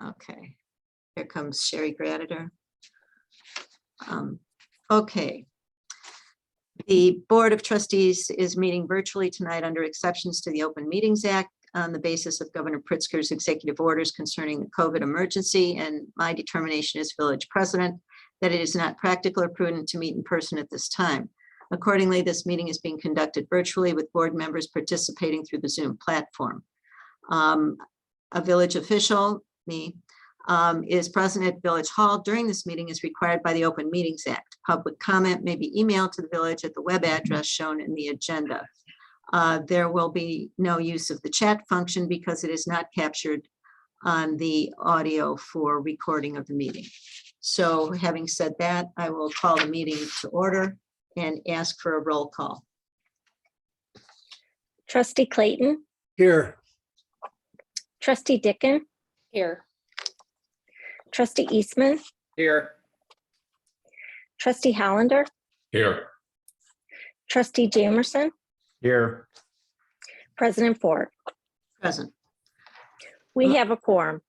Okay, here comes Sherry Graditor. Okay. The Board of Trustees is meeting virtually tonight under exceptions to the Open Meetings Act on the basis of Governor Pritzker's executive orders concerning the COVID emergency, and my determination as village president that it is not practical or prudent to meet in person at this time. Accordingly, this meeting is being conducted virtually with board members participating through the Zoom platform. A village official, me, is present at Village Hall during this meeting is required by the Open Meetings Act. Public comment may be emailed to the village at the web address shown in the agenda. There will be no use of the chat function because it is not captured on the audio for recording of the meeting. So having said that, I will call the meeting to order and ask for a roll call. Trustee Clayton, Here. Trustee Dickon. Here. Trustee Eastman, Here. Trustee Hollander, Here. Trustee Jamerson, Here. President Ford. Present. We have a quorum.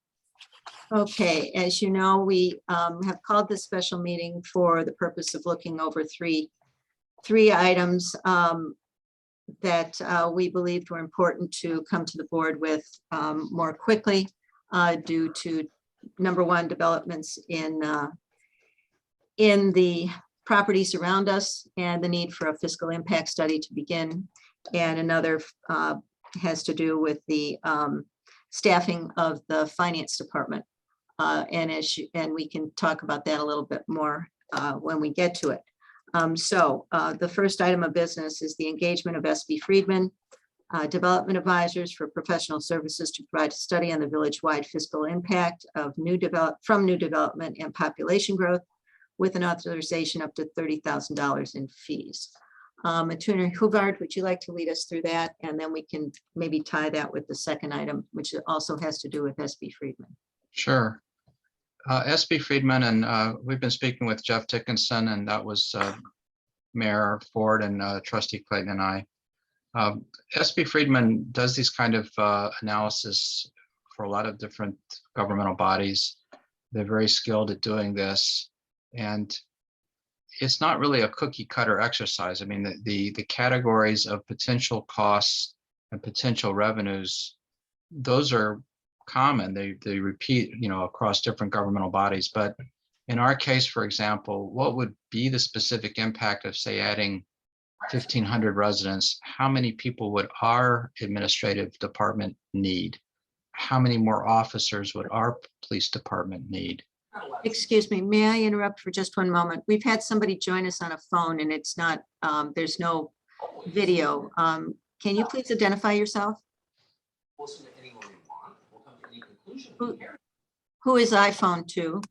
Okay, as you know, we have called this special meeting for the purpose of looking over three items that we believed were important to come to the board with more quickly due to, number one, developments in the properties around us and the need for a fiscal impact study to begin. And another has to do with the staffing of the finance department. And we can talk about that a little bit more when we get to it. So the first item of business is the engagement of SB Friedman, development advisors for professional services to provide a study on the village-wide fiscal impact of new development and population growth with an authorization up to $30,000 in fees. Attorney Huvard, would you like to lead us through that? And then we can maybe tie that with the second item, which also has to do with SB Friedman. Sure. SB Friedman, and we've been speaking with Jeff Dickinson, and that was Mayor Ford and Trustee Clayton and I. SB Friedman does these kind of analysis for a lot of different governmental bodies. They're very skilled at doing this, and it's not really a cookie cutter exercise. I mean, the categories of potential costs and potential revenues, those are common. They repeat, across different governmental bodies. But in our case, for example, what would be the specific impact of, say, adding 1,500 residents? How many people would our administrative department need? How many more officers would our police department need? Excuse me, may I interrupt for just one moment? We've had somebody join us on a phone and it's not, there's no video. Can you please identify yourself? Who is iPhone 2?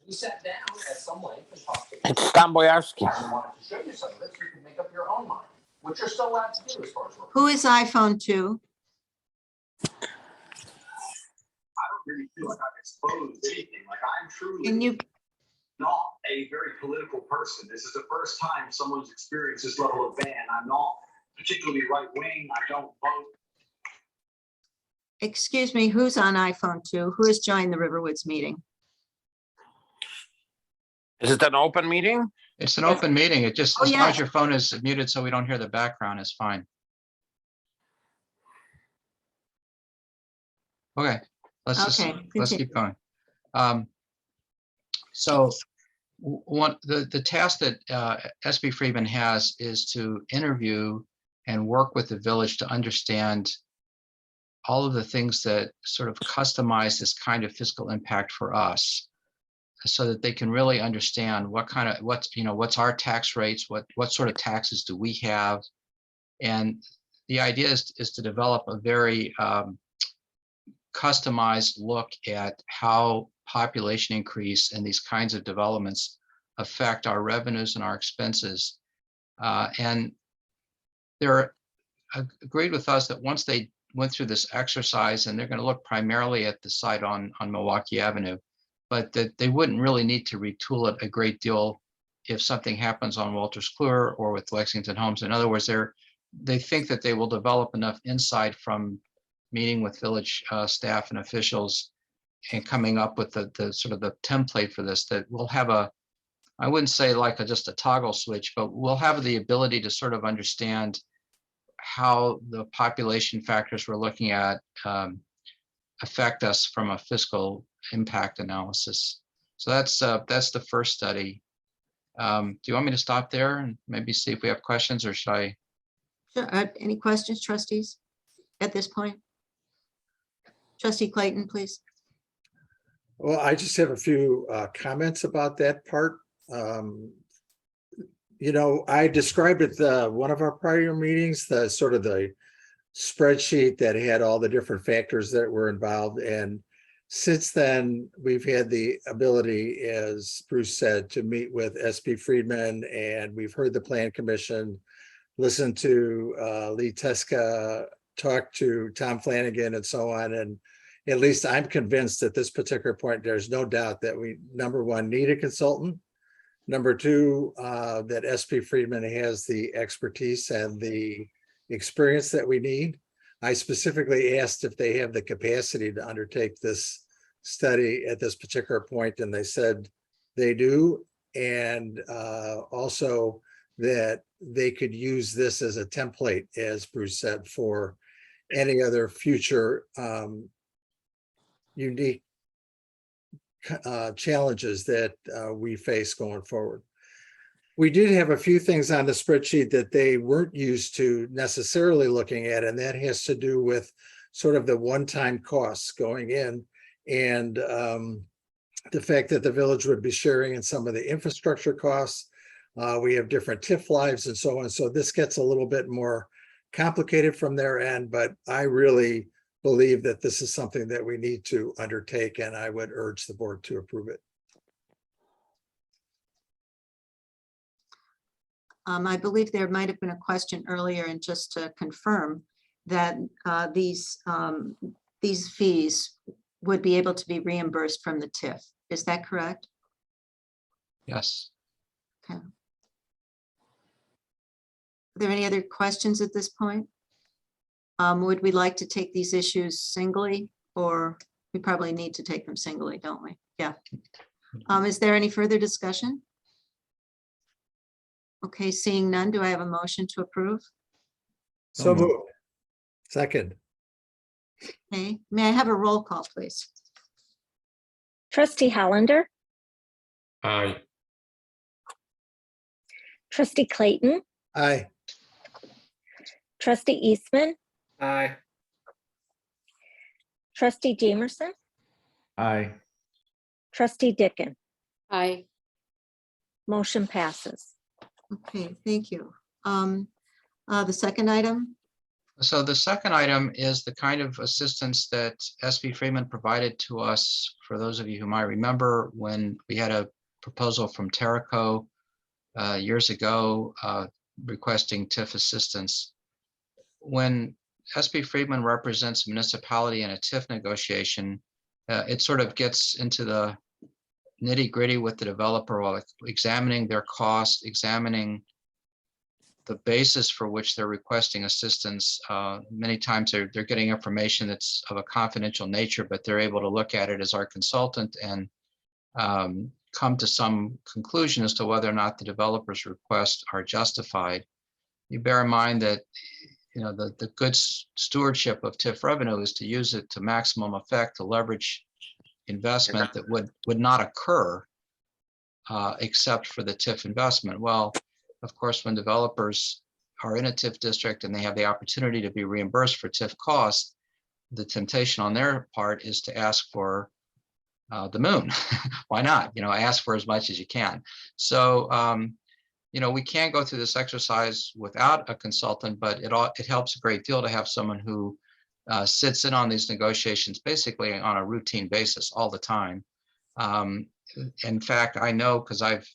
We sat down at some length and talked. It's Stan Boyarski. I wanted to show you some of this. You can make up your own mind, which you're still allowed to do as far as we're. Who is iPhone 2? I don't really feel like I've exposed anything. Like I'm truly Can you, not a very political person. This is the first time someone's experienced this level of ban. I'm not particularly right wing. I don't vote. excuse me, who's on iPhone 2? Who has joined the Riverwoods meeting? Is it an open meeting? It's an open meeting. It just, Oh, as long yeah. as your phone is muted so we don't hear the background, is fine. Okay, let's Okay, keep going. So the task that SB Friedman has is to interview and work with the village to understand all of the things that sort of customize this kind of fiscal impact for us, so that they can really understand what's our tax rates, what sort of taxes do we have. And the idea is to develop a very customized look at how population increase and these kinds of developments affect our revenues and our expenses. And they're agreed with us that once they went through this exercise, and they're going to look primarily at the site on Milwaukee Avenue, but that they wouldn't really need to retool it a great deal if something happens on Wolters Kluwer or with Lexington Homes. In other words, they think that they will develop enough insight from meeting with village staff and officials and coming up with the sort of the template for this, that we'll have I wouldn't say like just a toggle switch, but we'll have the ability to sort of understand how the population factors we're looking at affect us from a fiscal impact analysis. So that's the first study. Do you want me to stop there and maybe see if we have questions, or should I? Sure. Any questions, trustees, at this point? Trustee Clayton, please. Well, I just have a few comments about that part. You know, I described it one of our prior meetings, the sort of the spreadsheet that had all the different factors that were involved. And since then, we've had the ability, as Bruce said, to meet with SB Friedman, and we've heard the Plan Commission, listened to Lee Teska, talk to Tom Flanagan, and so on. And at least I'm convinced at this particular point, there's no doubt that we, number one, need a consultant. Number two, that SB Friedman has the expertise and the experience that we need. I specifically asked if they have the capacity to undertake this study at this particular point, and they said they do. And also that they could use this as a template, as Bruce said, for any other future unique challenges that we face going forward. We did have a few things on the spreadsheet that they weren't used to necessarily looking at, and that has to do with sort of the one-time costs going in, and the fact that the village would be sharing in some of the infrastructure costs. We have different TIF lives and so on. So this gets a little bit more complicated from their end, but I really believe that this is something that we need to undertake, and I would urge the board to approve it. I believe there might have been a question earlier, and just to confirm that these fees would be able to be reimbursed from the TIF. Is that correct? Yes. Okay. Are there any other questions at this point? Would we like to take these issues singly, or we probably need to take them singly, don't we? Yeah. Is there any further discussion? Okay, seeing none, do I have a motion to approve? So moved. Second. Okay, may I have a roll call, please? Trustee Hollander, Aye. Trustee Clayton, Aye. Trustee Eastman, Aye. Trustee Jamerson, Aye. Trustee Dickon. Aye. Motion passes. Okay, thank you. The second item, So the second item is the kind of assistance that SB Freeman provided to us, for those of you who might remember, when we had a proposal from Terrico years ago requesting TIF assistance. When SB Freeman represents a municipality in a TIF negotiation, it sort of gets into the nitty-gritty with the developer while examining their cost, examining the basis for which they're requesting assistance. Many times they're getting information that's of a confidential nature, but they're able to look at it as our consultant and come to some conclusion as to whether or not the developer's requests are justified. You bear in mind that the good stewardship of TIF revenue is to use it to maximum effect, to leverage investment that would not occur except for the TIF investment. Well, of course, when developers are in a TIF district and they have the opportunity to be reimbursed for TIF costs, the temptation on their part is to ask for the moon. Why not? Ask for as much as you can. So, we can't go through this exercise without a consultant, but it helps a great deal to have someone who sits in on these negotiations basically on a routine basis all the time. In fact, I know, because I've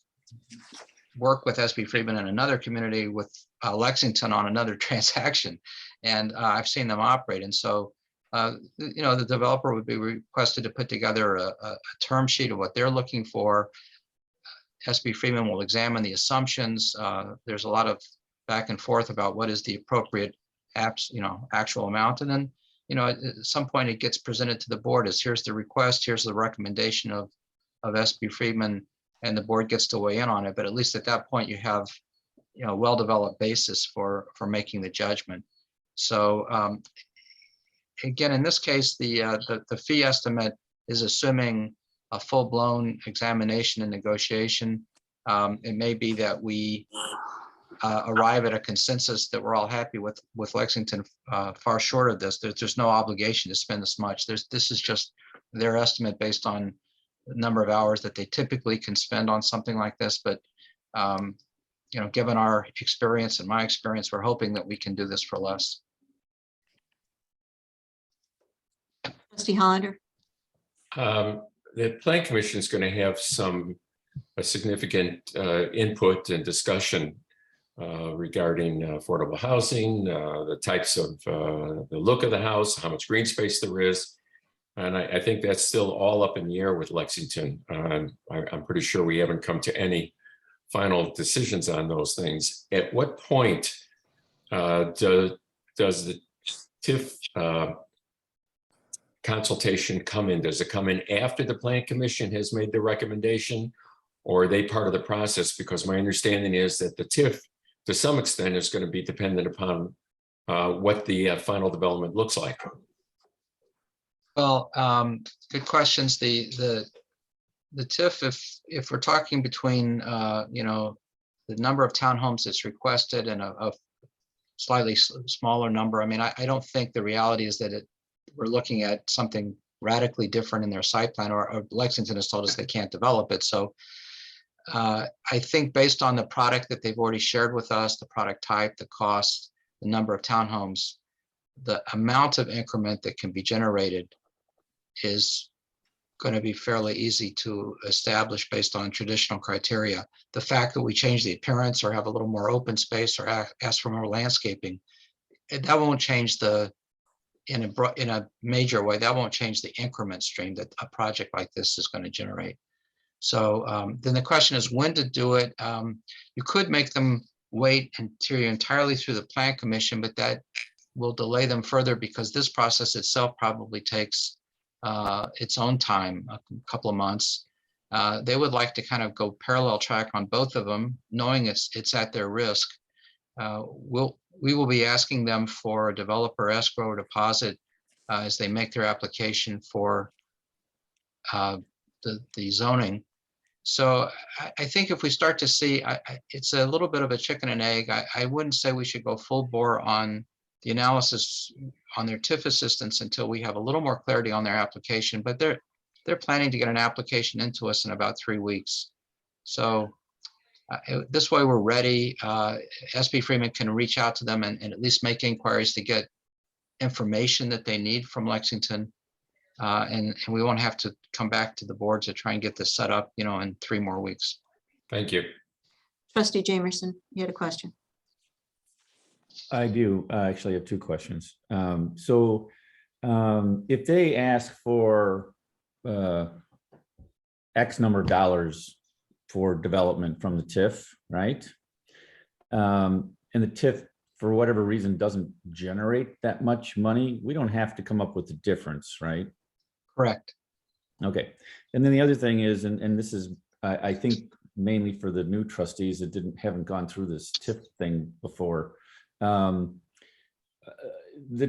worked with SB Freeman in another community with Lexington on another transaction, and I've seen them operate. And so, the developer would be requested to put together a term sheet of what they're looking for. SB Freeman will examine the assumptions. There's a lot of back and forth about what is the appropriate actual amount, and then at some point it gets presented to the board as here's the request, here's the recommendation of SB Friedman, and the board gets to weigh in on it. But at least at that point, you have, a well-developed basis for making the judgment. So again, in this case, the fee estimate is assuming a full-blown examination and negotiation. It may be that we arrive at a consensus that we're all happy with Lexington far short of this. There's no obligation to spend this much. This is just their estimate based on the number of hours that they typically can spend on something like this. But given our experience and my experience, we're hoping that we can do this for less. Trustee Hollander? The Plan Commission is going to have a significant input and discussion regarding affordable housing, the types of the look of the house, how much green space there is. And I think that's still all up in the air with Lexington. I'm pretty sure we haven't come to any final decisions on those things. At what point does the TIF consultation come in? Does it come in after the Plan Commission has made the recommendation, or are they part of the process? Because my understanding is that the TIF, to some extent, is going to be dependent upon what the final development looks like. Well, good questions. The TIF, if we're talking between the number of townhomes that's requested and a slightly smaller number, I mean, I don't think the reality is that we're looking at something radically different in their site plan, or Lexington has told us they can't develop it. So I think based on the product that they've already shared with us, the product type, the cost, the number of townhomes, the amount of increment that can be generated is going to be fairly easy to establish based on traditional criteria. The fact that we change the appearance or have a little more open space or ask for more landscaping, that won't change in a major way, that won't change the increment stream that a project like this is going to generate. So then the question is when to do it. You could make them wait entirely through the Plan Commission, but that will delay them further because this process itself probably takes its own time, a couple of months. They would like to kind of go parallel track on both of them, knowing it's at their risk. We will be asking them for a developer escrow deposit as they make their application for the zoning. So I think if we start to see, it's a little bit of a chicken and egg. I wouldn't say we should go full bore on the analysis on their TIF assistance until we have a little more clarity on their application, but they're planning to get an application into us in about 3 weeks. So this way we're ready. SB Friedman can reach out to them and at least make inquiries to get information that they need from Lexington. And we won't have to come back to the board to try and get this set up, in 3 more weeks. Thank you. Trustee Jamerson, you had a question. I do. I actually have 2 questions. If they ask for X number of dollars for development from the TIF, right? And the TIF, for whatever reason, doesn't generate that much money, we don't have to come up with the difference, right? Correct. Okay. And then the other thing is, and this is, I think, mainly for the new trustees that haven't gone through this TIF thing before. The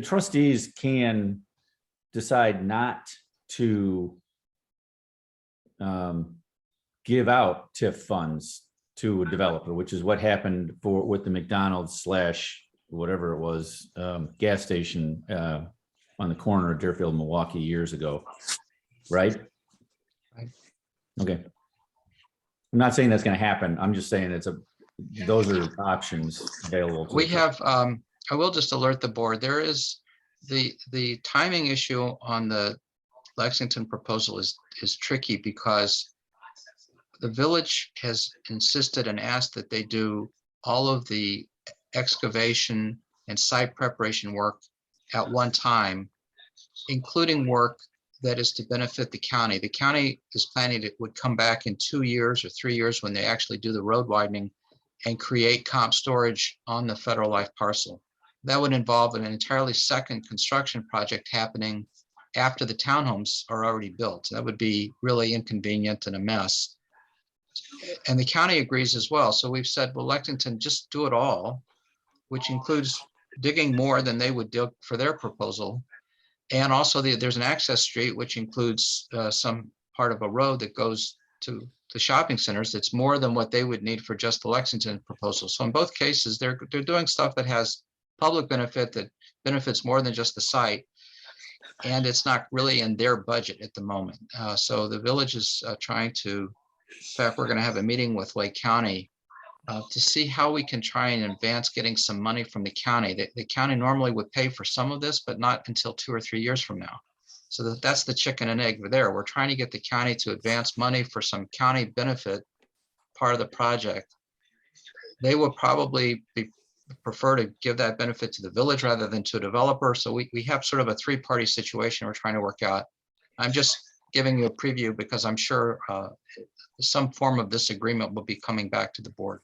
trustees can decide not to give out TIF funds to a developer, which is what happened with the McDonald's / whatever it was, gas station on the corner of Deerfield and Milwaukee years ago, right? Right. Okay. I'm not saying that's going to happen. I'm just saying those are options available. We have, I will just alert the board, there is the timing issue on the Lexington proposal is tricky because the village has insisted and asked that they do all of the excavation and site preparation work at one time, including work that is to benefit the county. The county is planning it would come back in 2 years or 3 years when they actually do the road widening and create comp storage on the Federal Life parcel. that would involve an entirely second construction project happening after the townhomes are already built. That would be really inconvenient and a mess. And the county agrees as well. So we've said, well, Lexington, just do it all, which includes digging more than they would dig for their proposal. And also there's an access street, which includes some part of a road that goes to the shopping centers. That's more than what they would need for just the Lexington proposal. So in both cases, they're doing stuff that has public benefit, that benefits more than just the site. And it's not really in their budget at the moment. So the village is trying to, in fact, we're going to have a meeting with Lake County to see how we can try and advance getting some money from the county. The county normally would pay for some of this, but not until 2 or 3 years from now. So that's the chicken and egg there. We're trying to get the county to advance money for some county benefit part of the project. They will probably prefer to give that benefit to the village rather than to a developer. So we have sort of a three-party situation we're trying to work out. I'm just giving you a preview because I'm sure some form of this agreement will be coming back to the board.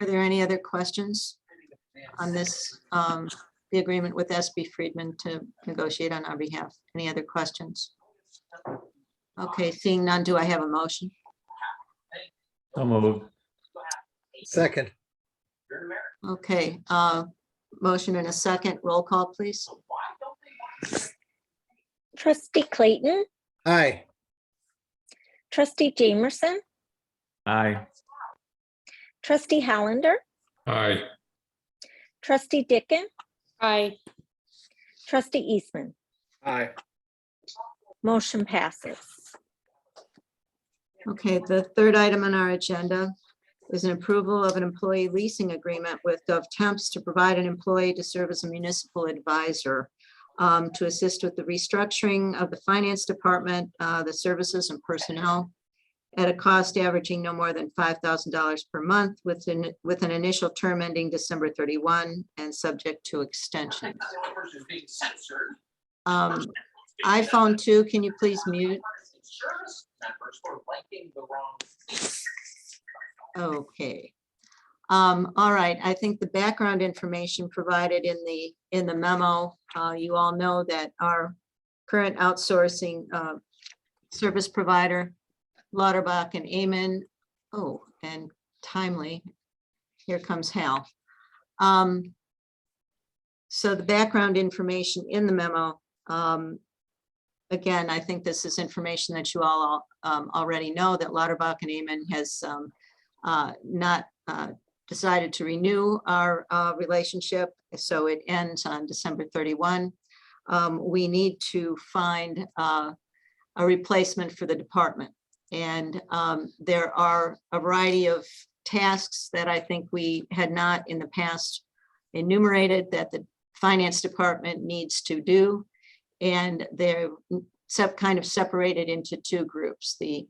Are there any other questions on this, the agreement with SB Friedman to negotiate on our behalf? Any other questions? Okay, seeing none, do I have a motion? So moved. Second, Okay, motion and a second. Roll call, please. Trustee Clayton, aye. trustee Jamerson, Aye. trustee Hollander, Aye. trustee Dickon, Aye. trustee Eastman. Aye. Motion passes. Okay, the third item on our agenda is an approval of an employee leasing agreement with GovTemps to provide an employee to serve as a municipal advisor to assist with the restructuring of the finance department, the services and personnel at a cost averaging no more than $5,000 per month with an initial term ending December 31 and subject to extension. iPhone 2, can you please mute? Okay. All right, I think the background information provided in the memo, you all know that our current outsourcing service provider, Lauterbach and Amen, oh, and timely, here comes Hal. So the background information in the memo, again, I think this is information that you all already know, that Lauterbach and Amen has not decided to renew our relationship, so it ends on December 31. We need to find a replacement for the department. And there are a variety of tasks that I think we had not in the past enumerated that the finance department needs to do. And they're kind of separated into two groups, the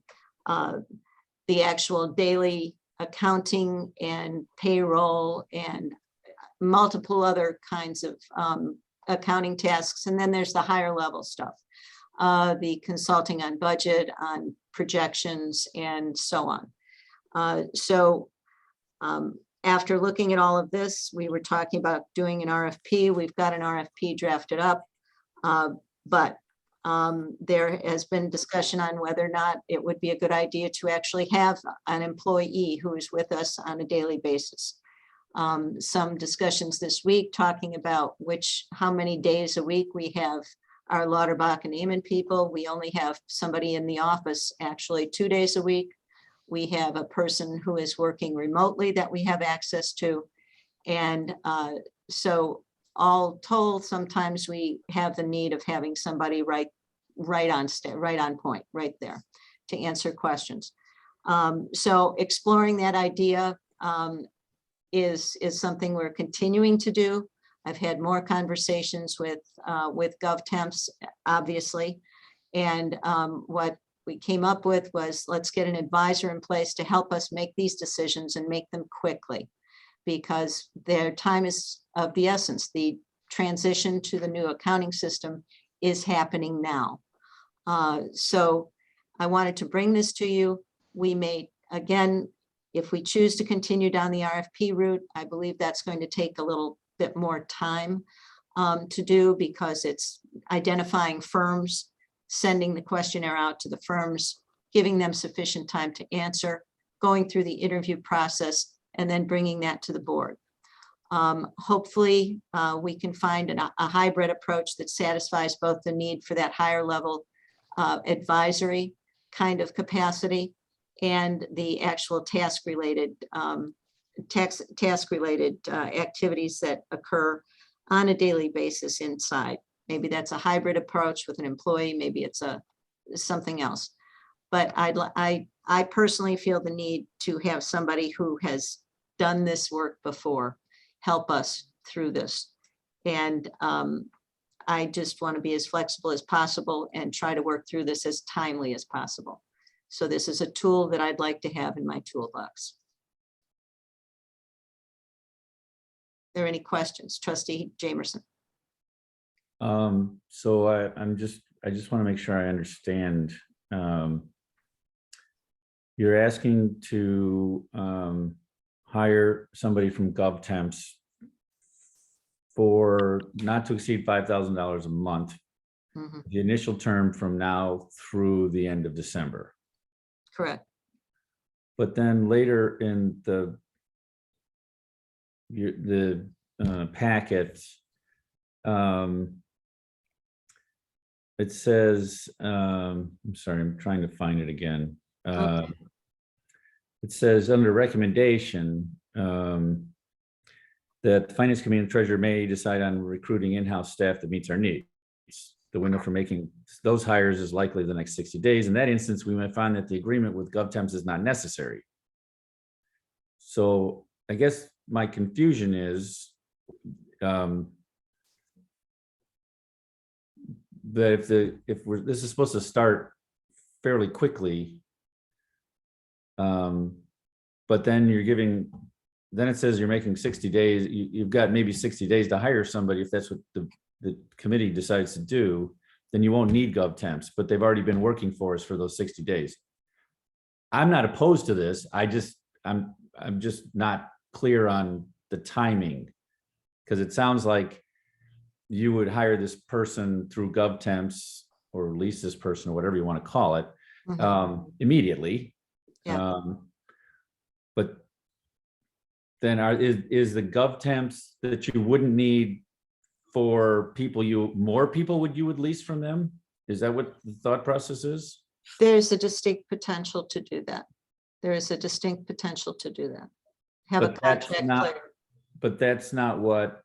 actual daily accounting and payroll and multiple other kinds of accounting tasks. And then there's the higher level stuff, the consulting on budget, on projections, and so on. After looking at all of this, we were talking about doing an RFP. We've got an RFP drafted up, but there has been discussion on whether or not it would be a good idea to actually have an employee who is with us on a daily basis. Some discussions this week talking about how many days a week we have our Lauterbach and Amen people. We only have somebody in the office actually 2 days a week. We have a person who is working remotely that we have access to. And so all told, sometimes we have the need of having somebody right on point, right there to answer questions. So exploring that idea is something we're continuing to do. I've had more conversations with GovTemps, obviously. And what we came up with was, let's get an advisor in place to help us make these decisions and make them quickly, because their time is of the essence. The transition to the new accounting system is happening now. So I wanted to bring this to you. We may, again, If we choose to continue down the RFP route, I believe that's going to take a little bit more time to do, because it's identifying firms, sending the questionnaire out to the firms, giving them sufficient time to answer, going through the interview process, and then bringing that to the board. Hopefully, we can find a hybrid approach that satisfies both the need for that higher level advisory kind of capacity and the actual task-related activities that occur on a daily basis inside. Maybe that's a hybrid approach with an employee, maybe it's something else. But I personally feel the need to have somebody who has done this work before help us through this. And I just want to be as flexible as possible and try to work through this as timely as possible. So this is a tool that I'd like to have in my toolbox. Are there any questions? Trustee Jamerson. So I just want to make sure I understand. You're asking to hire somebody from GovTemps for not to exceed $5,000 a month, Mhm, the initial term from now through the end of December. correct. But then later in the packet, it says, I'm sorry, I'm trying to find it again. Okay. It says under recommendation, that the Finance Committee and Treasurer may decide on recruiting in-house staff that meets our needs. The window for making those hires is likely the next 60 days. In that instance, we might find that the agreement with GovTemps is not necessary. So I guess my confusion is that this is supposed to start fairly quickly, but then then it says you're making 60 days. You've got maybe 60 days to hire somebody. If that's what the committee decides to do, then you won't need GovTemps, but they've already been working for us for those 60 days. I'm not opposed to this. I'm just not clear on the timing, because it sounds like you would hire this person through GovTemps or lease this person or whatever you want to call it Mhm, immediately. Yeah. But then is the GovTemps that you wouldn't need for people more people you would lease from them? Is that what the thought process is? There's a distinct potential to do that. There is a distinct potential to do that. Have a But that's contract not, clear. but that's not what,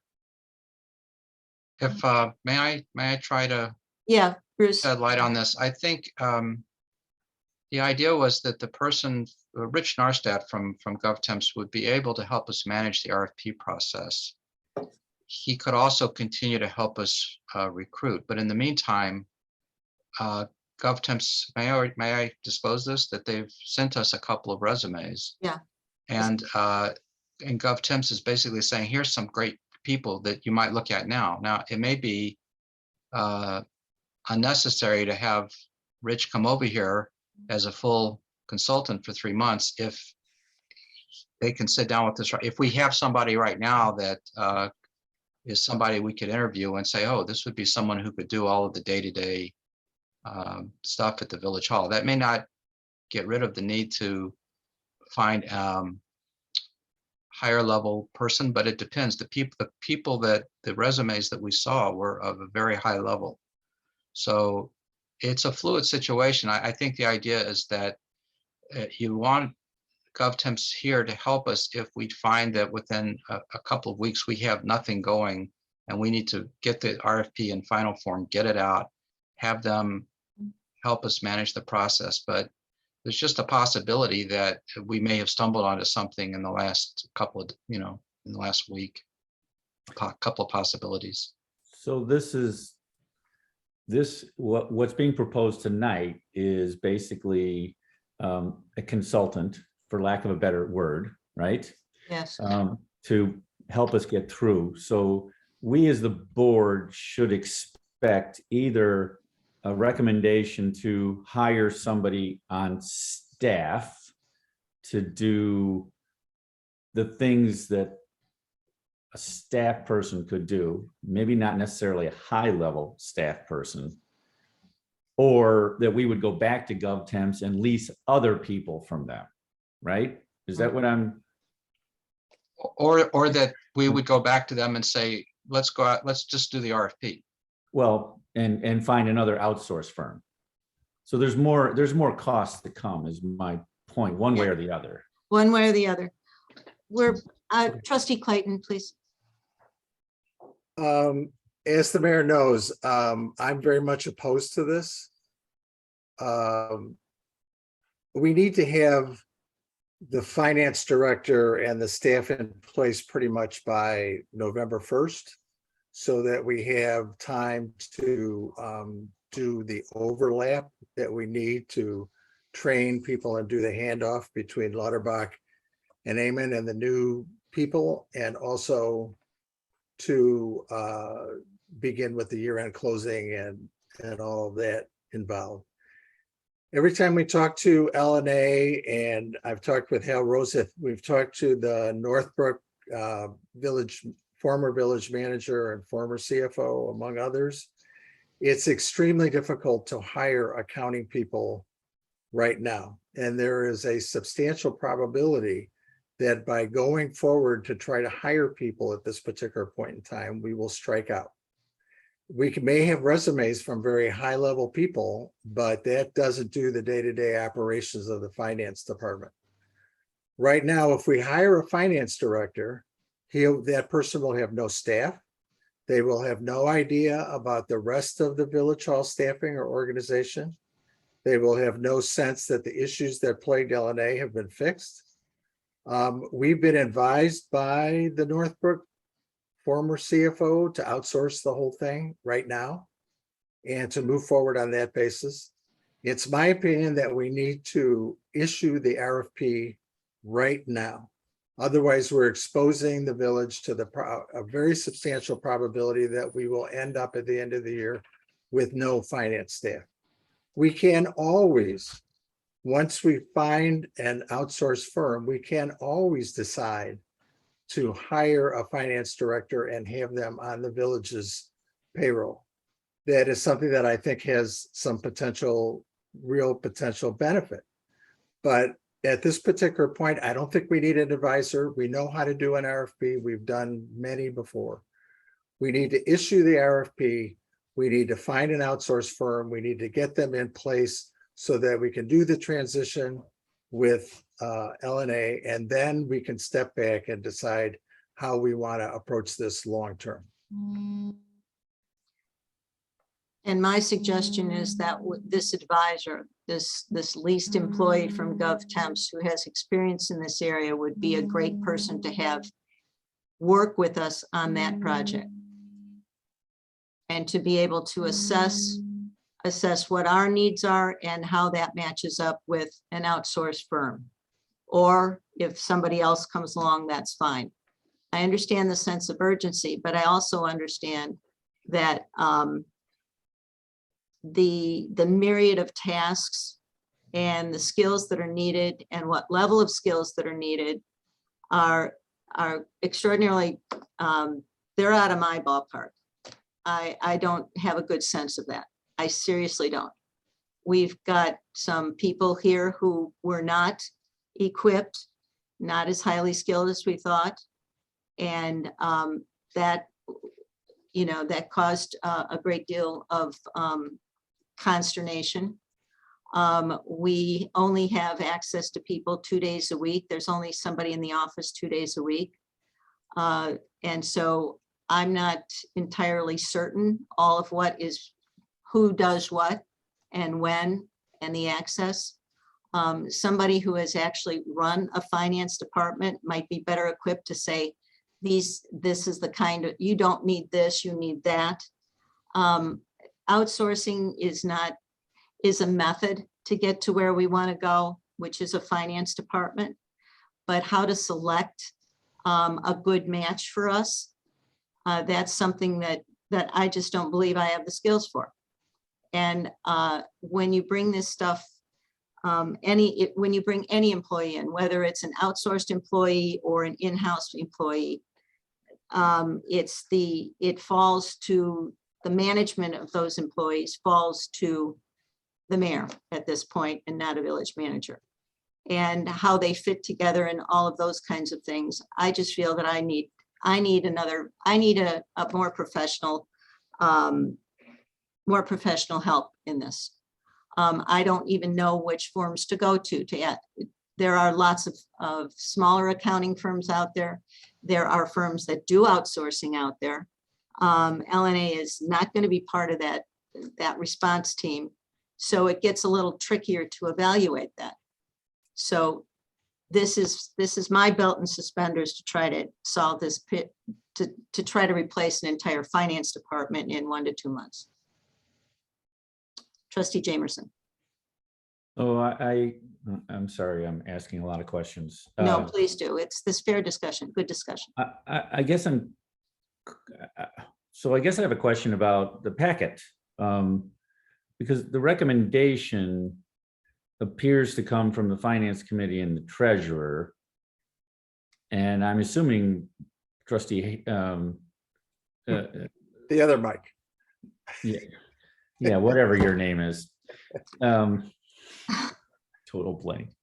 If, may I try to Yeah, Bruce. shed light on this? I think the idea was that the person, Rich Narstadt from GovTemps, would be able to help us manage the RFP process. He could also continue to help us recruit, but in the meantime, GovTemps, may I disclose this, that they've sent us a couple of resumes. Yeah. And GovTemps is basically saying, here's some great people that you might look at now. Now, it may be unnecessary to have Rich come over here as a full consultant for 3 months if they can sit down with us. If we have somebody right now that is somebody we could interview and say, oh, this would be someone who could do all of the day-to-day stuff at the Village Hall. That may not get rid of the need to find higher level person, but it depends. The people that the resumes that we saw were of a very high level. So it's a fluid situation. I think the idea is that you want GovTemps here to help us if we find that within a couple of weeks we have nothing going and we need to get the RFP in final form, get it out, have them help us manage the process. But there's just a possibility that we may have stumbled onto something in the last couple of, in the last week, a couple of possibilities. so what's being proposed tonight is basically a consultant, for lack of a better word, right? Yes. To help us get through. So we as the board should expect either a recommendation to hire somebody on staff to do the things that a staff person could do, maybe not necessarily a high-level staff person, or that we would go back to GovTemps and lease other people from them, right? Is that what I'm, Or that we would go back to them and say, let's go out, let's just do the RFP. well, and find another outsource firm? So there's more costs to come is my point, one way or the other. One way or the other. Trustee Clayton, please. As the mayor knows, I'm very much opposed to this. We need to have the finance director and the staff in place pretty much by November 1st, so that we have time to do the overlap that we need to train people and do the handoff between Lauterbach and Amen and the new people, and also to begin with the year-end closing and all of that involved. Every time we talk to LNA, and I've talked with Hal Roseth, we've talked to the Northbrook village, former village manager and former CFO, among others. It's extremely difficult to hire accounting people right now. And there is a substantial probability that by going forward to try to hire people at this particular point in time, we will strike out. May have resumes from very high level people, but that doesn't do the day-to-day operations of the finance department. Right now, if we hire a finance director, that person will have no staff. They will have no idea about the rest of the village hall staffing or organization. They will have no sense that the issues that plagued LNA have been fixed. We've been advised by the Northbrook former CFO to outsource the whole thing right now and to move forward on that basis. It's my opinion that we need to issue the RFP right now. Otherwise, we're exposing the village to a very substantial probability that we will end up at the end of the year with no finance staff. We can always, once we find an outsourced firm, we can always decide to hire a finance director and have them on the village's payroll. That is something that I think has some real potential benefit. But at this particular point, I don't think we need an advisor. We know how to do an RFP. We've done many before. We need to issue the RFP. We need to find an outsourced firm. We need to get them in place so that we can do the transition with LNA, and then we can step back and decide how we want to approach this long term. And my suggestion is that this advisor, this least employee from GovTemps who has experience in this area would be a great person to have work with us on that project. And to be able to assess what our needs are and how that matches up with an outsourced firm. Or if somebody else comes along, that's fine. I understand the sense of urgency, but I also understand that the myriad of tasks and the skills that are needed and what level of skills that are needed are extraordinarily, they're out of my ballpark. I don't have a good sense of that. I seriously don't. We've got some people here who were not equipped, not as highly skilled as we thought. And that caused a great deal of consternation. We only have access to people 2 days a week. There's only somebody in the office 2 days a week. And so I'm not entirely certain all of who does what and when and the access. Somebody who has actually run a finance department might be better equipped to say, this is the kind of, you don't need this, you need that. Outsourcing is a method to get to where we want to go, which is a finance department. But how to select a good match for us, that's something that I just don't believe I have the skills for. And when you bring this stuff when you bring any employee in, whether it's an outsourced employee or an in-house employee, it falls to the management of those employees falls to the mayor at this point and not a village manager. And how they fit together and all of those kinds of things. I just feel that I need a more professional help in this. I don't even know which firms to go to add. There are lots of smaller accounting firms out there. There are firms that do outsourcing out there. LNA is not going to be part of that response team. So it gets a little trickier to evaluate that. So this is my belt and suspenders to try to solve this pit, to try to replace an entire finance department in 1 to 2 months. Trustee Jamerson. Oh, I'm sorry, I'm asking a lot of questions. No, please do. It's this fair discussion, good discussion. I guess so I guess I have a question about the packet. Because the recommendation appears to come from the Finance Committee and the Treasurer. And I'm assuming Trustee, The other Mike. yeah, whatever your name is. Total blank.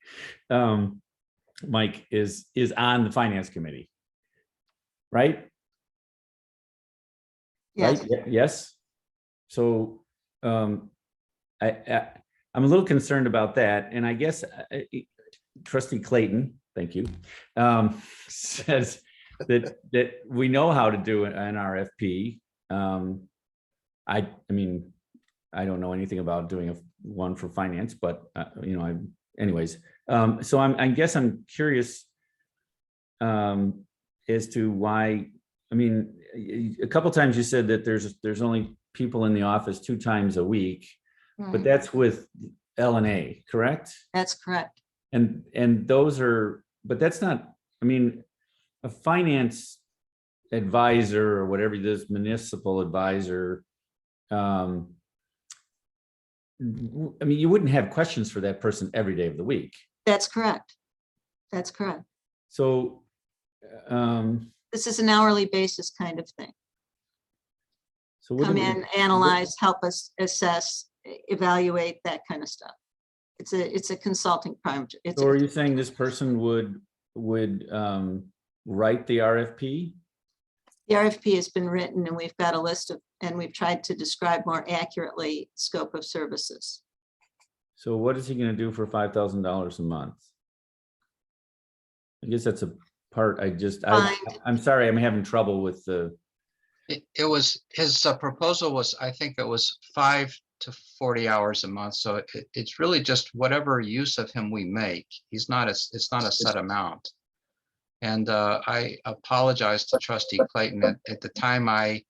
Mike is on the Finance Committee, right? Yes. Right? Yes. So I'm a little concerned about that, and I guess Trustee Clayton, thank you, says that we know how to do an RFP. I mean, I don't know anything about doing one for finance, but anyways. So I guess I'm curious as to why. I mean, a couple times you said that there's only people in the office 2 times a week, but that's with LNA, correct? That's correct. And those are, but that's not, I mean, a finance advisor or whatever this municipal advisor, I mean, you wouldn't have questions for that person every day of the week. That's correct. That's correct. So, This is an hourly basis kind of thing. so what do Come we- in, analyze, help us assess, evaluate, that kind of stuff. It's a consulting project. It's So are you saying this person would write the RFP? The RFP has been written and we've got a list of, and we've tried to describe more accurately scope of services. So what is he gonna do for $5,000 a month? I guess that's a part I'm sorry, I'm having trouble with the, It was, his proposal was, I think it was 5 to 40 hours a month. So it's really just whatever use of him we make. It's not a set amount. And I apologize to Trustee Clayton. At the time I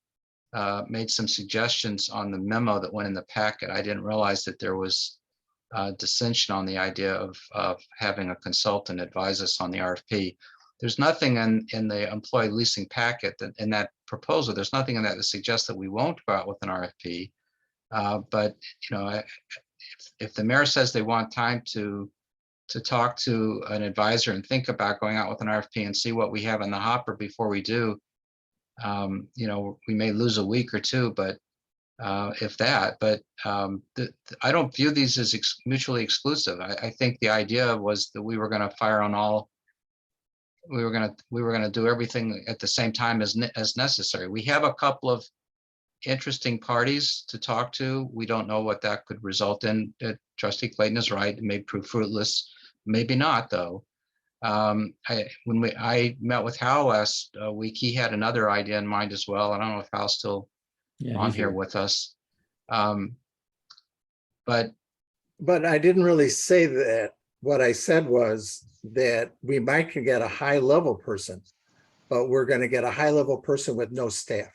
made some suggestions on the memo that went in the packet. I didn't realize that there was dissension on the idea of having a consultant advise us on the RFP. There's nothing in the employee leasing packet that in that proposal, there's nothing in that that suggests that we won't go out with an RFP. But if the mayor says they want time to talk to an advisor and think about going out with an RFP and see what we have in the hopper before we do, we may lose a week or 2, but if that, but I don't view these as mutually exclusive. I think the idea was that we were going to fire on all. We were going to do everything at the same time as necessary. We have a couple of interesting parties to talk to. We don't know what that could result in. Trustee Clayton is right. It may prove fruitless. Maybe not, though. When I met with Hal last week, he had another idea in mind as well. I don't know if Hal's still on here with us. But I didn't really say that. What I said was that we might could get a high level person, but we're going to get a high level person with no staff.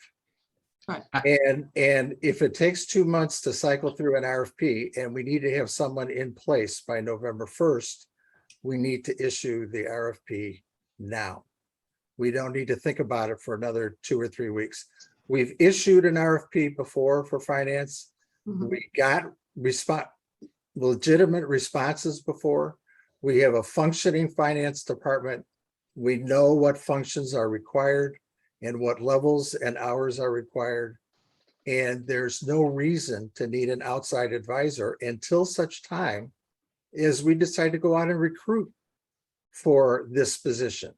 Right. And if it takes 2 months to cycle through an RFP and we need to have someone in place by November 1st, we need to issue the RFP now. We don't need to think about it for another 2 or 3 weeks. We've issued an RFP before for finance. Mhm. We got response. legitimate responses before. We have a functioning finance department. We know what functions are required and what levels and hours are required. And there's no reason to need an outside advisor until such time as we decide to go out and recruit for this position.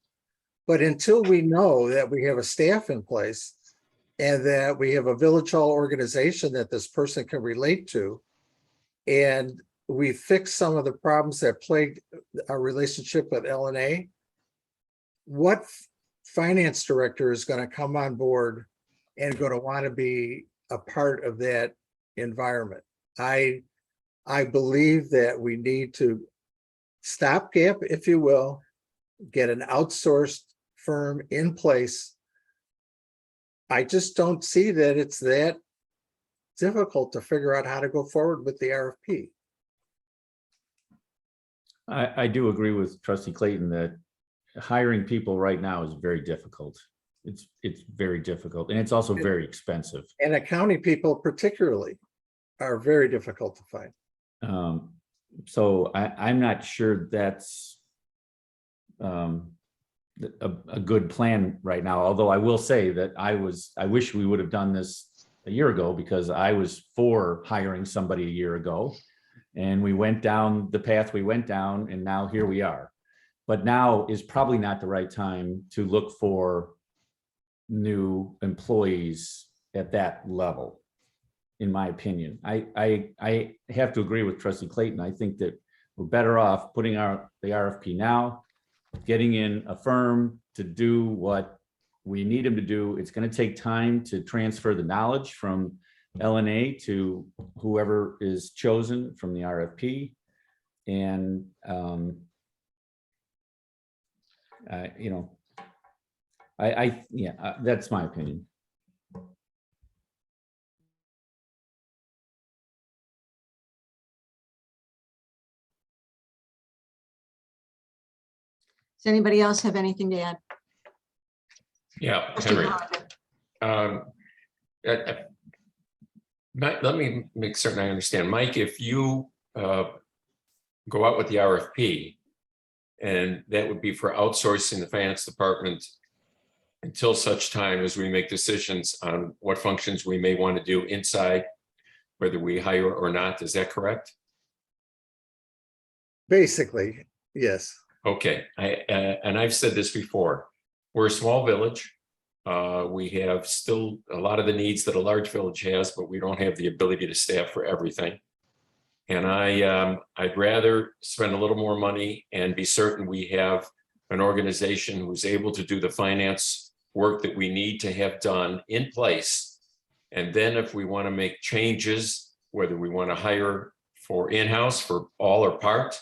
But until we know that we have a staff in place and that we have a village hall organization that this person can relate to, and we fix some of the problems that plagued our relationship with LNA, what finance director is going to come on board and going to want to be a part of that environment? I believe that we need to stopgap, if you will, get an outsourced firm in place. I just don't see that it's that difficult to figure out how to go forward with the RFP. I do agree with Trustee Clayton that hiring people right now is very difficult. It's very difficult, and it's also very expensive. And accounting people particularly are very difficult to find. So I'm not sure that's a good plan right now. Although I will say that I wish we would have done this a year ago, because I was for hiring somebody a year ago, and we went down the path we went down, and now here we are. But now is probably not the right time to look for new employees at that level, in my opinion. I have to agree with Trustee Clayton. I think that we're better off putting the RFP now, getting in a firm to do what we need them to do. It's going to take time to transfer the knowledge from LNA to whoever is chosen from the RFP. And, you know, that's my opinion. Does anybody else have anything to add? Yeah, Trustee Henry. Hollander. Let me make certain I understand. Mike, if you go out with the RFP, and that would be for outsourcing the finance department until such time as we make decisions on what functions we may want to do inside, whether we hire or not. Is that correct? Basically, yes. Okay, and I've said this before, we're a small village. We have still a lot of the needs that a large village has, but we don't have the ability to staff for everything. And I'd rather spend a little more money and be certain we have an organization who's able to do the finance work that we need to have done in place. And then if we want to make changes, whether we want to hire for in-house for all or part,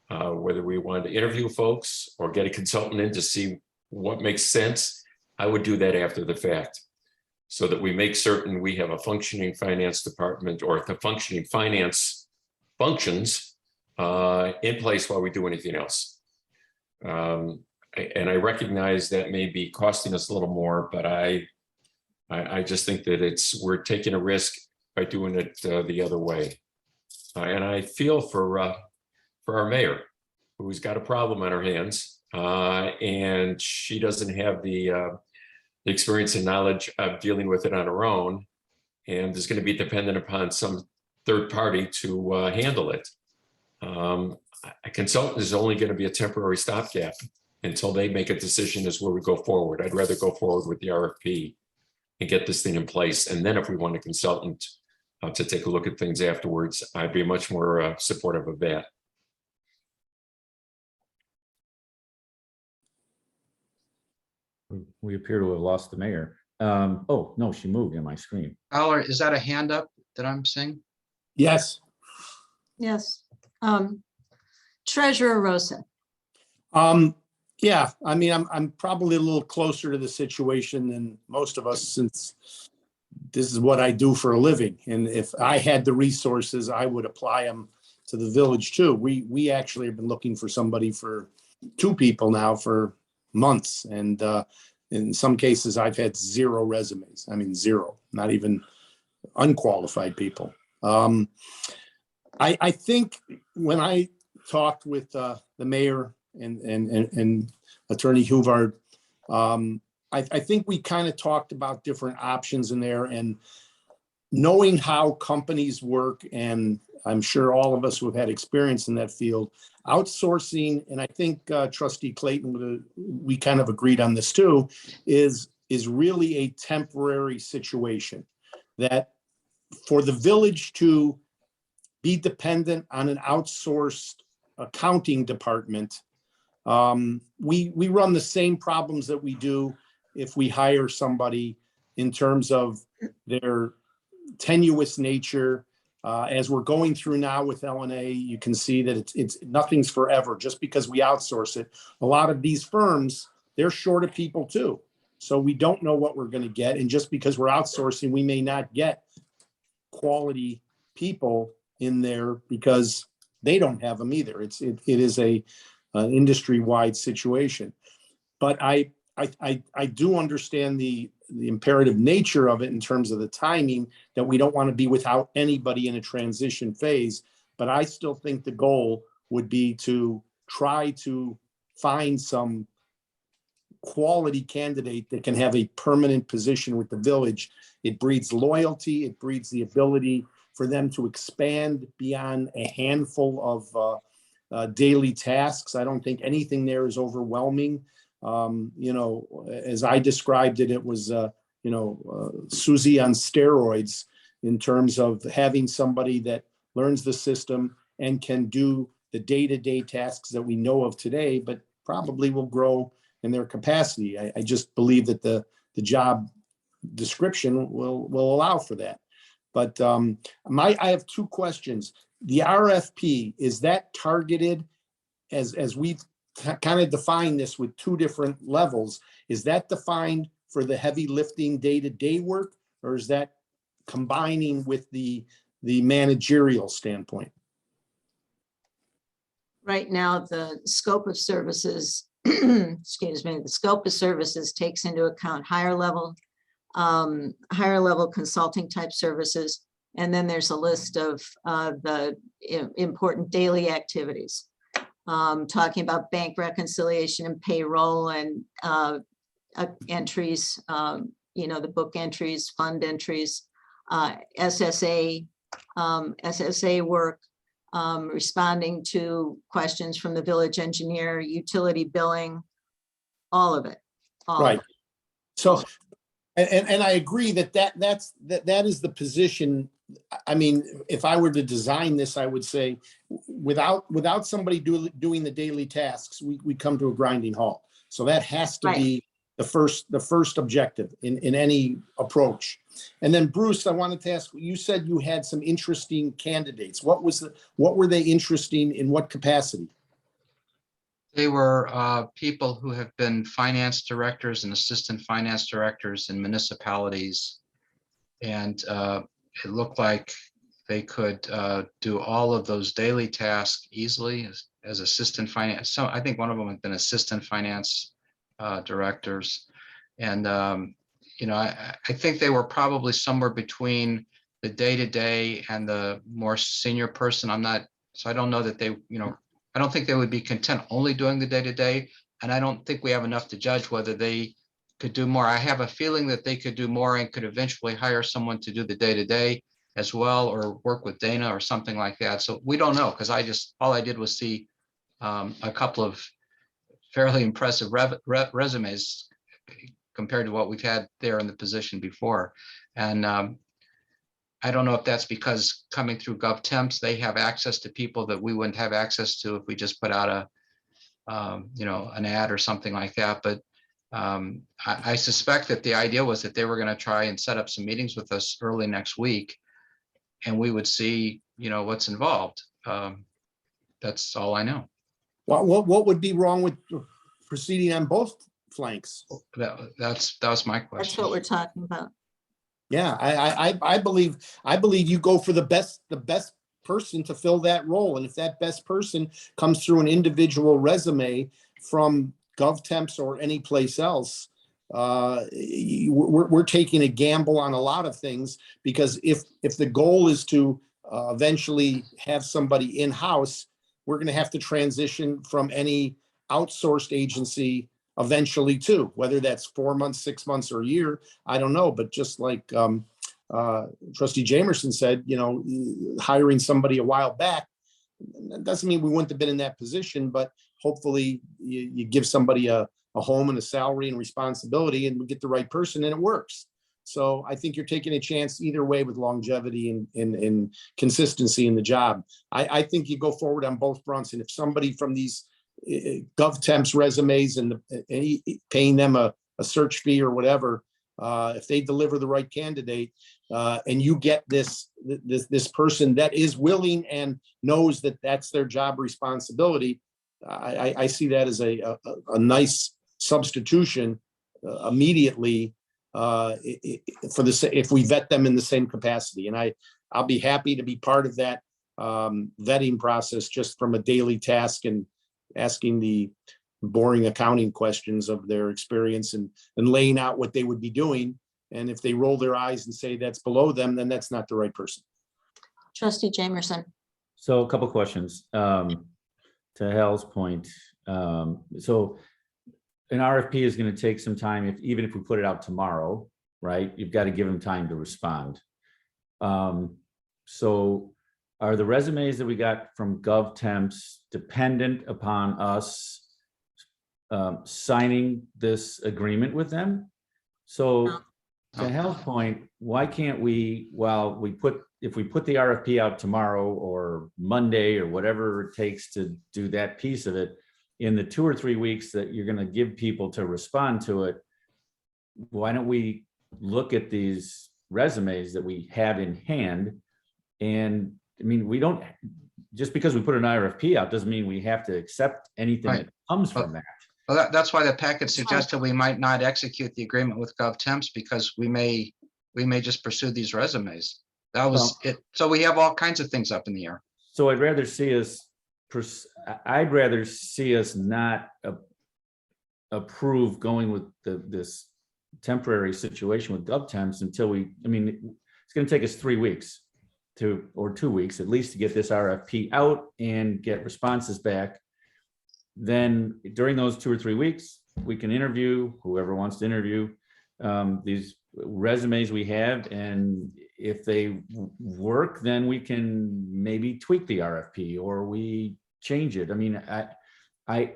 whether we want to interview folks or get a consultant in to see what makes sense, I would do that after the fact, so that we make certain we have a functioning finance department, or the functioning finance functions in place while we do anything else. And I recognize that may be costing us a little more, but I just think that we're taking a risk by doing it the other way. And I feel for our mayor, who's got a problem on her hands, and she doesn't have the experience and knowledge of dealing with it on her own, and is going to be dependent upon some third party to handle it. A consultant is only going to be a temporary stopgap until they make a decision as where we go forward. I'd rather go forward with the RFP and get this thing in place. And then if we want a consultant to take a look at things afterwards, I'd be much more supportive of that. We appear to have lost the mayor. Oh, no, she moved in my screen. Fowler, is that a hand up that I'm seeing? Yes. Yes. Treasurer Rosa. Yeah, I mean, I'm probably a little closer to the situation than most of us, since this is what I do for a living. And if I had the resources, I would apply them to the village too. We actually have been looking for somebody for 2 people now for months. And in some cases, I've had 0 resumes. I mean, 0, not even unqualified people. I think when I talked with the mayor and Attorney Huvard, I think we kind of talked about different options in there, and knowing how companies work, and I'm sure all of us who have had experience in that field, outsourcing, and I think Trustee Clayton, we kind of agreed on this too, is really a temporary situation. That for the village to be dependent on an outsourced accounting department, we run the same problems that we do if we hire somebody in terms of their tenuous nature. As we're going through now with LNA, you can see that it's nothing's forever just because we outsource it. A lot of these firms, they're short of people too. So we don't know what we're going to get. And just because we're outsourcing, we may not get quality people in there because they don't have them either. It is an industry-wide situation. But I do understand the imperative nature of it in terms of the timing, that we don't want to be without anybody in a transition phase. But I still think the goal would be to try to find some quality candidate that can have a permanent position with the village. It breeds loyalty. It breeds the ability for them to expand beyond a handful of daily tasks. I don't think anything there is overwhelming. As I described it, it was, Susie on steroids in terms of having somebody that learns the system and can do the day-to-day tasks that we know of today, but probably will grow in their capacity. I just believe that the job description will allow for that. But I have two questions. The RFP, is that targeted as we've kind of defined this with two different levels? Is that defined for the heavy lifting day-to-day work, or is that combining with the managerial standpoint? Right now, the scope of services, excuse me, the scope of services takes into account higher level consulting type services. And then there's a list of the important daily activities, talking about bank reconciliation and payroll and entries, the book entries, fund entries, SSA work, responding to questions from the village engineer, utility billing, all of it. Right. So, and I agree that is the position. I mean, if I were to design this, I would say without somebody doing the daily tasks, we come to a grinding halt. So that has to be the first objective in any approach. And then Bruce, I wanted to ask, you said you had some interesting candidates. What were they interesting in what capacity? They were people who have been finance directors and assistant finance directors in municipalities. And it looked like they could do all of those daily tasks easily as assistant finance. So I think one of them had been assistant finance directors. And, I think they were probably somewhere between the day-to-day and the more senior person. So I don't know that they, I don't think they would be content only doing the day-to-day. And I don't think we have enough to judge whether they could do more. I have a feeling that they could do more and could eventually hire someone to do the day-to-day as well, or work with Dana or something like that. So we don't know, because all I did was see a couple of fairly impressive resumes compared to what we've had there in the position before. And I don't know if that's because coming through GovTemps, they have access to people that we wouldn't have access to if we just put out an ad or something like that. But I suspect that the idea was that they were going to try and set up some meetings with us early next week, and we would see, what's involved. That's all I know. What would be wrong with proceeding on both flanks? That was my question. That's what we're talking about. Yeah, I believe you go for the best person to fill that role. And if that best person comes through an individual resume from GovTemps or any place else, we're taking a gamble on a lot of things, because if the goal is to eventually have somebody in-house, we're going to have to transition from any outsourced agency eventually too, whether that's 4 months, 6 months, or a year, I don't know. But just like Trustee Jamerson said, hiring somebody a while back, that doesn't mean we wouldn't have been in that position, but hopefully you give somebody a home and a salary and responsibility, and we get the right person and it works. So I think you're taking a chance either way with longevity and consistency in the job. I think you go forward on both fronts. And if somebody from these GovTemp's resumes and paying them a search fee or whatever, if they deliver the right candidate, and you get this person that is willing and knows that that's their job responsibility, I see that as a nice substitution immediately if we vet them in the same capacity. And I'll be happy to be part of that vetting process, just from a daily task and asking the boring accounting questions of their experience and laying out what they would be doing. And if they roll their eyes and say that's below them, then that's not the right person. Trustee Jamerson. So a couple questions, to Hal's point. So an RFP is going to take some time, even if we put it out tomorrow, right? You've got to give them time to respond. So are the resumes that we got from GovTemps dependent upon us signing this agreement with them? So to Hal's point, why can't we, if we put the RFP out tomorrow or Monday or whatever it takes to do that piece of it, in the 2 or 3 weeks that you're going to give people to respond to it, why don't we look at these resumes that we have in hand? And I mean, we don't, just because we put an RFP out doesn't mean we have to accept anything Right. that comes from that. Well, that's why the packet suggested we might not execute the agreement with GovTemps, because we may just pursue these resumes. That was it. So we have all kinds of things up in the air. So I'd rather see us not approve going with this temporary situation with GovTemps until it's going to take us 3 weeks or 2 weeks at least to get this RFP out and get responses back. Then during those 2 or 3 weeks, we can interview whoever wants to interview these resumes we have. And if they work, then we can maybe tweak the RFP or we change it. I mean, I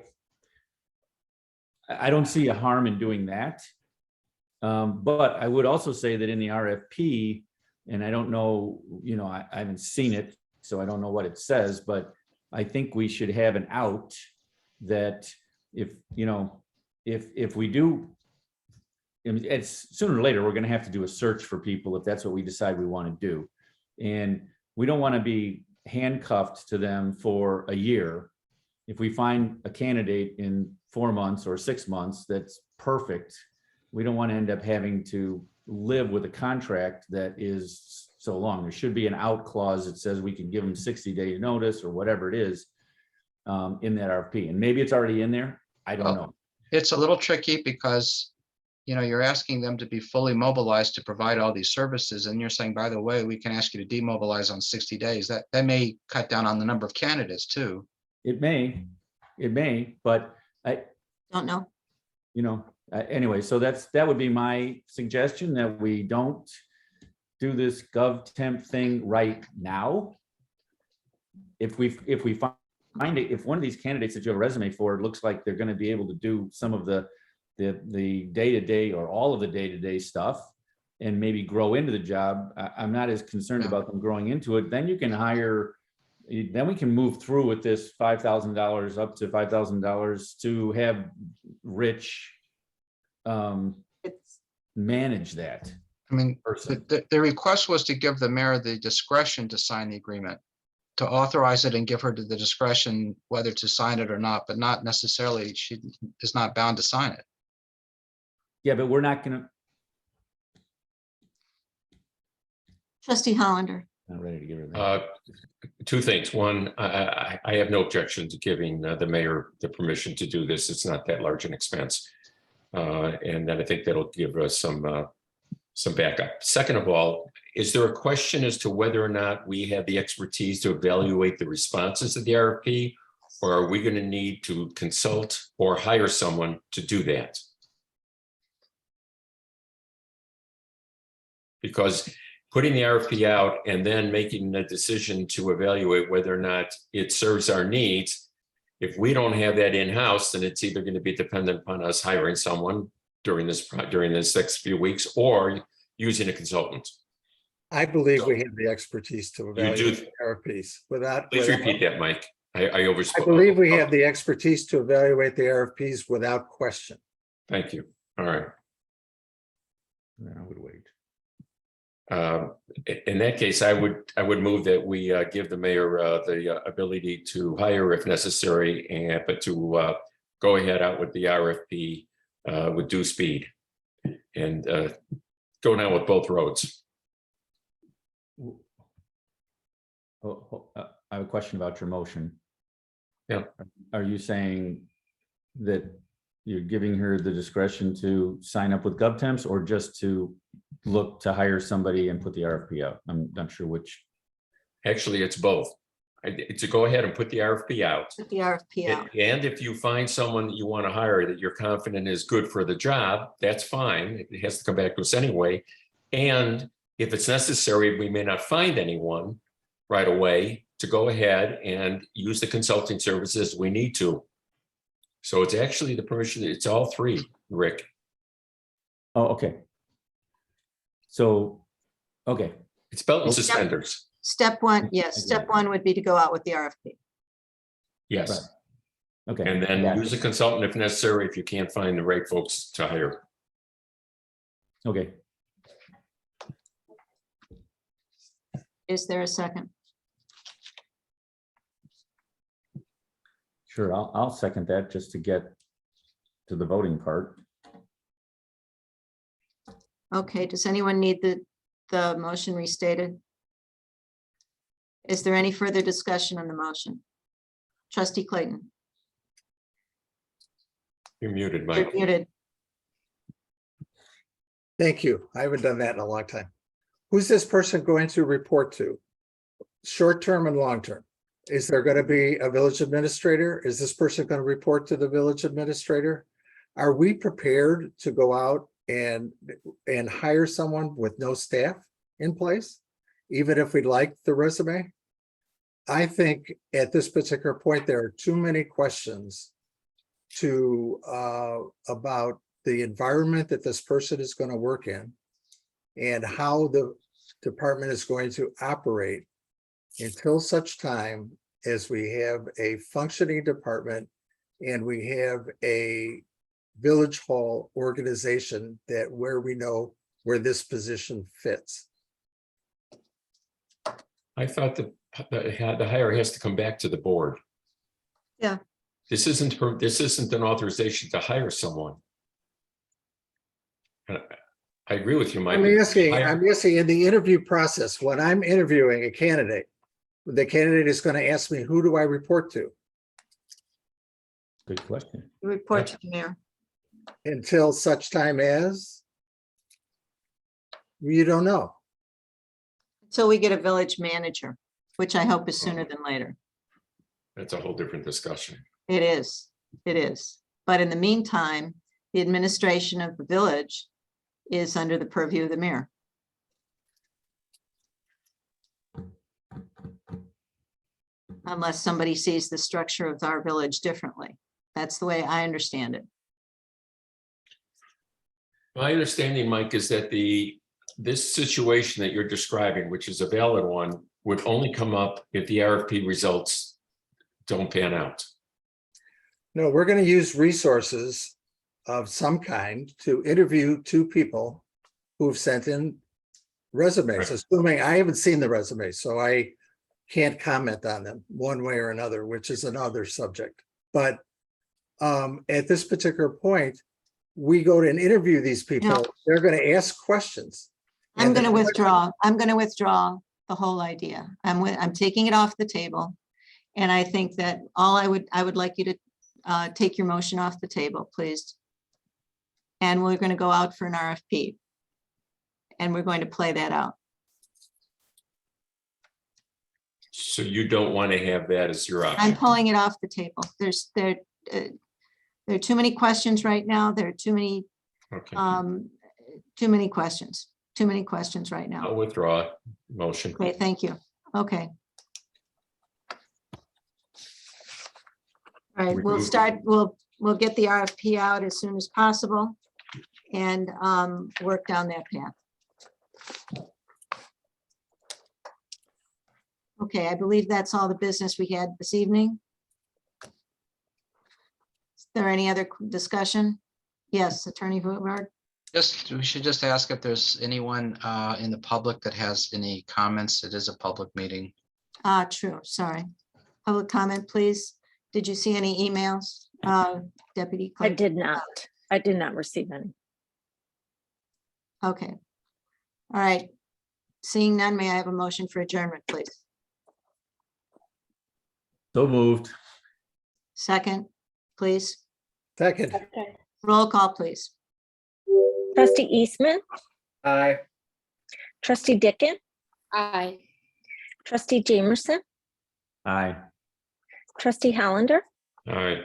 don't see a harm in doing that. But I would also say that in the RFP, and I don't know, I haven't seen it, so I don't know what it says, but I think we should have an out that if we do, it's sooner or later, we're going to have to do a search for people if that's what we decide we want to do. And we don't want to be handcuffed to them for a year. If we find a candidate in 4 months or 6 months that's perfect, we don't want to end up having to live with a contract that is so long. There should be an out clause that says we can give them 60 days notice or whatever it is in that RFP. And maybe it's already in there. I don't know. It's a little tricky because, you're asking them to be fully mobilized to provide all these services. And you're saying, by the way, we can ask you to demobilize on 60 days. That may cut down on the number of candidates too. It may, but I Don't know. anyway, so that would be my suggestion, that we don't do this GovTemp thing right now. If we find it, if one of these candidates that you have a resume for looks like they're going to be able to do some of the day-to-day or all of the day-to-day stuff and maybe grow into the job, I'm not as concerned about them growing into it. Then you can hire. Then we can move through with this $5,000 up to $5,000 to have Rich manage that. I mean, person. the request was to give the mayor the discretion to sign the agreement, to authorize it and give her the discretion whether to sign it or not, but not necessarily, she is not bound to sign it. Yeah, but we're not going to. Trustee Hollander. Not ready to give her that. 2 things. One, I have no objection to giving the mayor the permission to do this. It's not that large an expense. And then I think that'll give us some some backup. Second of all, is there a question as to whether or not we have the expertise to evaluate the responses of the RFP? Or are we going to need to consult or hire someone to do that? Because putting the RFP out and then making the decision to evaluate whether or not it serves our needs, if we don't have that in-house, then it's either going to be dependent upon us hiring someone during this next few weeks or using a consultant. I believe we have the expertise to do? evaluate RFPs without. Please repeat that, Mike. I I overspoke. believe we have the expertise to evaluate the RFPs without question. Thank you. All right. I would wait. In that case, I would move that we give the mayor the ability to hire if necessary, but to go ahead out with the RFP with due speed and go down with both roads. I have a question about your motion. Yeah. Are you saying that you're giving her the discretion to sign up with GovTemps or just to look to hire somebody and put the RFP out? I'm not sure which. Actually, it's both. To go ahead and put the RFP out. Put the RFP out. And if you find someone that you want to hire that you're confident is good for the job, that's fine. It has to come back to us anyway. And if it's necessary, we may not find anyone right away, to go ahead and use the consulting services we need to. So it's actually the permission, it's all three, Rick. Oh, okay. So, okay, It's belt and suspenders. Step one, yes, step one would be to go out with the RFP. Yes. okay. And then Yeah. use a consultant if necessary, if you can't find the right folks to hire. Okay, Is there a second? sure. I'll second that just to get to the voting part. Okay, does anyone need the motion restated? Is there any further discussion on the motion? Trustee Clayton, You're muted, you're Mike. muted. Thank you. I haven't done that in a long time. Who's this person going to report to? Short-term and long-term? Is there going to be a village administrator? Is this person going to report to the village administrator? Are we prepared to go out and hire someone with no staff in place? Even if we like the resume? I think at this particular point, there are too many questions to about the environment that this person is going to work in and how the department is going to operate until such time as we have a functioning department and we have a village hall organization that where we know where this position fits. I thought the hire has to come back to the board. Yeah. This isn't an authorization to hire someone. I agree with you, Mike. I'm asking in the interview process, when I'm interviewing a candidate, the candidate is going to ask me, who do I report to? Good question. Report to the mayor. Until such time as you don't know. Until we get a village manager, which I hope is sooner than later. That's a whole different discussion. It is. But in the meantime, the administration of the village is under the purview of the mayor. Unless somebody sees the structure of our village differently. That's the way I understand it. My understanding, Mike, is that this situation that you're describing, which is a valid one, would only come up if the RFP results don't pan out. No, we're going to use resources of some kind to interview two people who've sent in resumes, Right. assuming I haven't seen the resumes, so I can't comment on them one way or another, which is another subject. But at this particular point, we go to interview these people, they're going to ask questions. I'm And going to then- withdraw. I'm going to withdraw the whole idea. I'm taking it off the table. And I think that I would like you to take your motion off the table, please. And we're going to go out for an RFP. and we're going to play that out. So you don't want to have that as your I'm option? pulling it off the table. There are too many questions right now. There are too many questions. Too many questions right now. I'll withdraw motion. Okay, thank you. Okay. All right, we'll Remove- start, we'll get the RFP out as soon as possible and work down that path. Okay, I believe that's all the business we had this evening. Is there any other discussion? Yes, Attorney Hoover. We should just ask if there's anyone in the public that has any comments. It is a public meeting. True, sorry. Public comment, please. Did you see any emails, Deputy I Clerk? did not. I did not receive any. Okay. All right. Seeing none, may I have a motion for adjournment, please? So moved. Second, please. Second. Roll call, please. Trustee Eastman, Aye. trustee Dickon, Aye. trustee Jamerson, Aye. trustee Hollander, All right.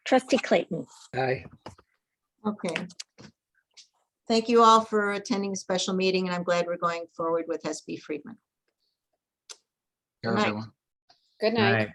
trustee Clayton. Aye. Okay. Thank you all for attending a special meeting, and I'm glad we're going forward with SB Friedman. Here, Good night. everyone. Good night. Aye.